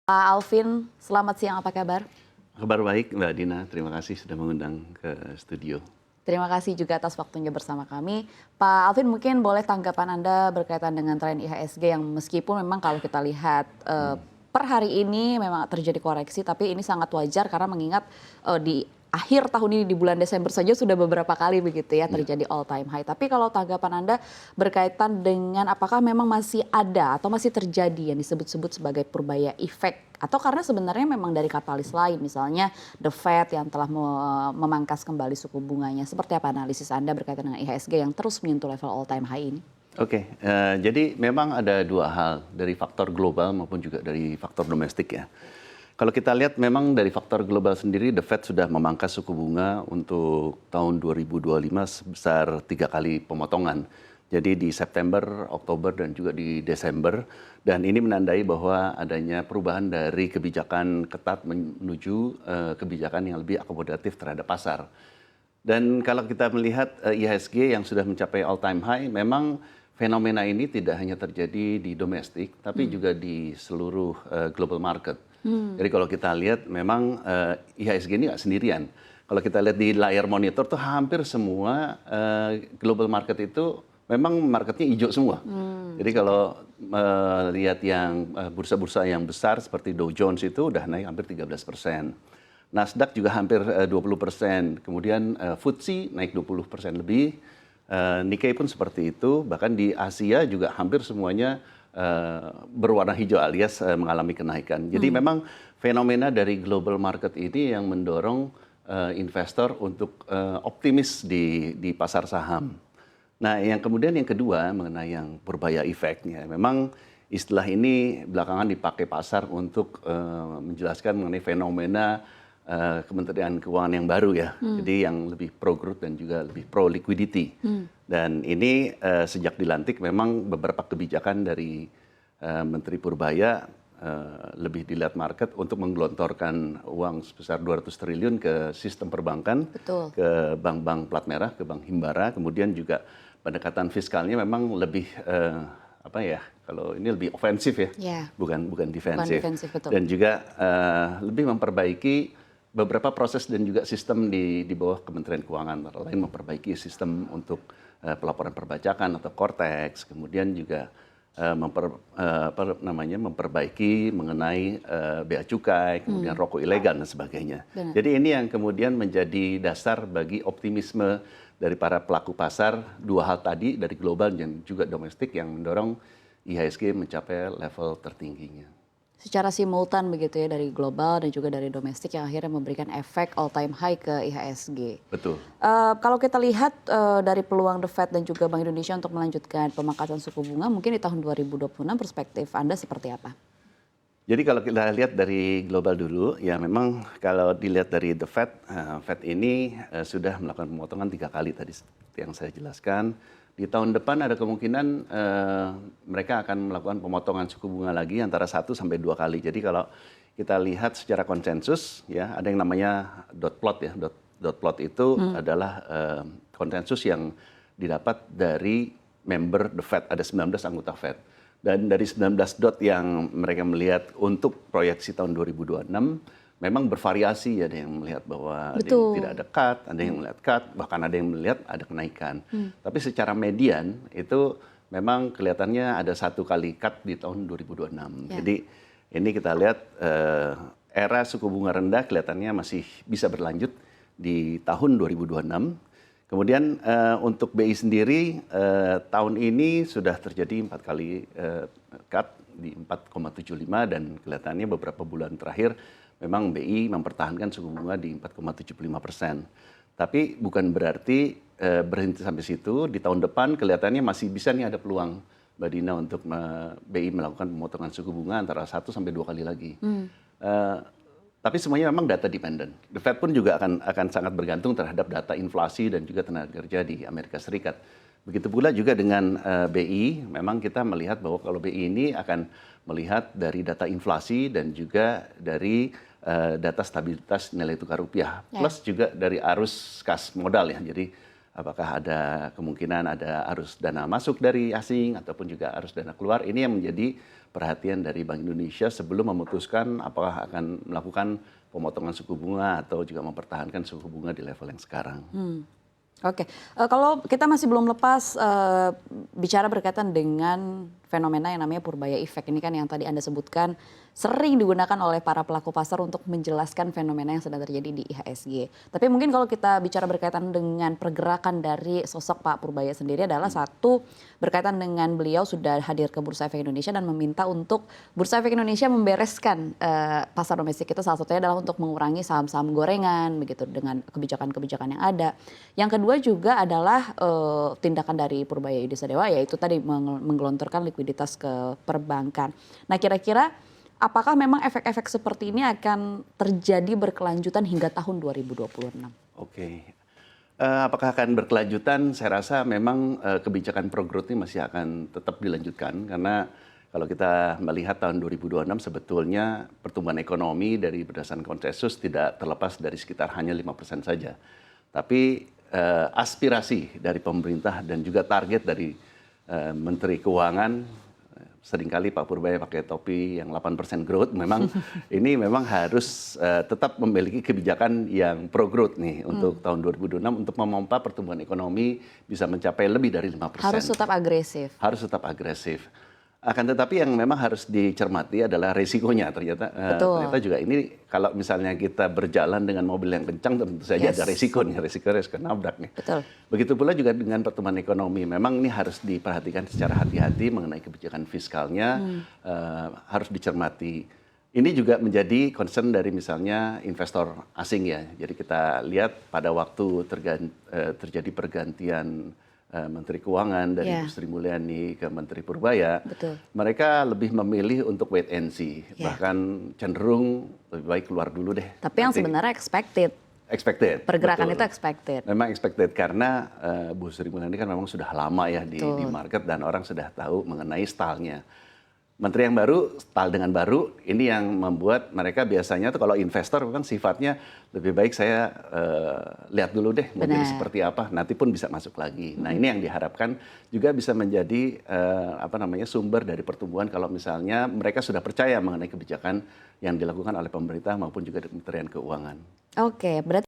Pak Alvin, selamat siang, apa kabar? Kabar baik Mbak Dina, terima kasih sudah mengundang ke studio. Terima kasih juga atas waktunya bersama kami. Pak Alvin, mungkin boleh tanggapan Anda berkaitan dengan tren IHSG yang meskipun memang kalau kita lihat per hari ini memang terjadi koreksi, tapi ini sangat wajar karena mengingat di akhir tahun ini di bulan Desember saja sudah beberapa kali begitu ya terjadi all time high. Tapi kalau tanggapan Anda berkaitan dengan apakah memang masih ada atau masih terjadi yang disebut-sebut sebagai purbaya effect, atau karena sebenarnya memang dari katalis lain, misalnya The Fed yang telah memangkas kembali suku bunganya. Seperti apa analisis Anda berkaitan dengan IHSG yang terus menyentuh level all time high ini? Oke, jadi memang ada dua hal, dari faktor global maupun juga dari faktor domestik ya. Kalau kita lihat memang dari faktor global sendiri, The Fed sudah memangkas suku bunga untuk tahun 2025 sebesar 3 kali pemotongan. Jadi di September, Oktober, dan juga di Desember. Dan ini menandai bahwa adanya perubahan dari kebijakan ketat menuju kebijakan yang lebih akomodatif terhadap pasar. Dan kalau kita melihat IHSG yang sudah mencapai all time high, memang fenomena ini tidak hanya terjadi di domestik, tapi juga di seluruh global market. Jadi kalau kita lihat memang IHSG ini nggak sendirian. Kalau kita lihat di layar monitor tuh hampir semua global market itu memang marketnya hijau semua. Jadi kalau lihat yang bursa-bursa yang besar seperti Dow Jones itu udah naik hampir 13%. Nasdaq juga hampir 20%. Kemudian FTSE naik 20% lebih. Nikkei pun seperti itu. Bahkan di Asia juga hampir semuanya berwarna hijau alias mengalami kenaikan. Jadi memang fenomena dari global market ini yang mendorong investor untuk optimis di pasar saham. Nah, yang kemudian yang kedua mengenai yang purbaya effect-nya, memang istilah ini belakangan dipakai pasar untuk menjelaskan mengenai fenomena Kementerian Keuangan yang baru ya, jadi yang lebih pro growth dan juga lebih pro liquidity. Dan ini sejak dilantik memang beberapa kebijakan dari Menteri Purbaya lebih dilihat market untuk menggelontorkan uang sebesar 200 triliun ke sistem perbankan, Betul. ke bank-bank plat merah, ke bank himbara, kemudian juga pendekatan fiskalnya memang lebih apa ya? Kalau ini lebih ofensif ya, bukan defensif. Betul. Dan juga lebih memperbaiki beberapa proses dan juga sistem di bawah Kementerian Keuangan, antara lain memperbaiki sistem untuk pelaporan perpajakan atau Cortex, kemudian juga memperbaiki mengenai bea cukai, kemudian rokok ilegal dan sebagainya. Benar. Jadi ini yang kemudian menjadi dasar bagi optimisme dari para pelaku pasar, dua hal tadi dari global dan juga domestik yang mendorong IHSG mencapai level tertingginya. Secara simultan begitu ya, dari global dan juga dari domestik yang akhirnya memberikan efek all time high ke IHSG. Betul. Kalau kita lihat dari peluang The Fed dan juga Bank Indonesia untuk melanjutkan pemangkasan suku bunga, mungkin di tahun 2026 perspektif Anda seperti apa? Jadi kalau kita lihat dari global dulu, ya memang kalau dilihat dari The Fed, Fed ini sudah melakukan pemotongan 3 kali tadi seperti yang saya jelaskan. Di tahun depan ada kemungkinan mereka akan melakukan pemotongan suku bunga lagi antara 1 sampai 2 kali. Jadi kalau kita lihat secara konsensus, ya ada yang namanya dot plot ya. Dot plot itu adalah konsensus yang didapat dari member The Fed. Ada 19 anggota Fed. Dan dari 19 dot yang mereka melihat untuk proyeksi tahun 2026, memang bervariasi. Ada yang melihat bahwa ada yang tidak ada cut, ada yang melihat cut, bahkan ada yang melihat ada kenaikan. Tapi secara median itu memang kelihatannya ada 1 kali cut di tahun 2026. Jadi ini kita lihat era suku bunga rendah kelihatannya masih bisa berlanjut di tahun 2026. Kemudian untuk BI sendiri tahun ini sudah terjadi 4 kali cut di 4,75 dan kelihatannya beberapa bulan terakhir memang BI mempertahankan suku bunga di 4,75%. Tapi bukan berarti berhenti sampai situ. Di tahun depan kelihatannya masih bisa nih ada peluang Mbak Dina untuk BI melakukan pemotongan suku bunga antara 1 sampai 2 kali lagi. Tapi semuanya memang data dependent. The Fed pun juga akan sangat bergantung terhadap data inflasi dan juga tenaga kerja di Amerika Serikat. Begitu pula juga dengan BI, memang kita melihat bahwa kalau BI ini akan melihat dari data inflasi dan juga dari data stabilitas nilai tukar rupiah, plus juga dari arus kas modal ya. Jadi apakah ada kemungkinan ada arus dana masuk dari asing ataupun juga arus dana keluar, ini yang menjadi perhatian dari Bank Indonesia sebelum memutuskan apakah akan melakukan pemotongan suku bunga atau juga mempertahankan suku bunga di level yang sekarang. Oke, kalau kita masih belum lepas bicara berkaitan dengan fenomena yang namanya Purbaya Effect. Ini kan yang tadi Anda sebutkan sering digunakan oleh para pelaku pasar untuk menjelaskan fenomena yang sedang terjadi di IHSG. Tapi mungkin kalau kita bicara berkaitan dengan pergerakan dari sosok Pak Purbaya sendiri adalah satu, berkaitan dengan beliau sudah hadir ke Bursa Efek Indonesia dan meminta untuk Bursa Efek Indonesia membereskan pasar domestik itu, salah satunya adalah untuk mengurangi saham-saham gorengan begitu dengan kebijakan-kebijakan yang ada. Yang kedua juga adalah tindakan dari Purbaya Yudisadewa, yaitu tadi menggelontorkan likuiditas ke perbankan. Nah, kira-kira apakah memang efek-efek seperti ini akan terjadi berkelanjutan hingga tahun 2026? Oke. Apakah akan berkelanjutan? Saya rasa memang kebijakan pro-growth ini masih akan tetap dilanjutkan karena kalau kita melihat tahun 2026 sebetulnya pertumbuhan ekonomi dari berdasarkan konsensus tidak terlepas dari sekitar hanya 5% saja. Tapi aspirasi dari pemerintah dan juga target dari Menteri Keuangan, seringkali Pak Purbaya pakai topi yang 8% growth, memang ini memang harus tetap memiliki kebijakan yang pro growth nih untuk tahun 2026 untuk memompa pertumbuhan ekonomi bisa mencapai lebih dari 5%. Harus tetap agresif. Harus tetap agresif. Akan tetapi yang memang harus dicermati adalah resikonya. Ternyata juga ini kalau misalnya kita berjalan dengan mobil yang kencang tentu saja ada resiko nabrak nih. Betul. Begitu pula juga dengan pertumbuhan ekonomi. Memang ini harus diperhatikan secara hati-hati mengenai kebijakan fiskalnya, harus dicermati. Ini juga menjadi concern dari misalnya investor asing ya. Jadi kita lihat pada waktu terjadi pergantian Menteri Keuangan dari Sri Mulyani ke Menteri Purbaya, mereka lebih memilih untuk wait and see, bahkan cenderung lebih baik keluar dulu deh. Tapi yang sebenarnya expected. Pergerakan itu expected. Memang expected karena Bu Sri Mulyani kan memang sudah lama ya di market dan orang sudah tahu mengenai stylenya. Menteri yang baru, style dengan baru, ini yang membuat mereka biasanya tuh kalau investor memang sifatnya lebih baik saya lihat dulu deh mau jadi seperti apa, nanti pun bisa masuk lagi. Nah ini yang diharapkan juga bisa menjadi sumber dari pertumbuhan kalau misalnya mereka sudah percaya mengenai kebijakan yang dilakukan oleh pemerintah maupun juga Kementerian Keuangan. Oke, berarti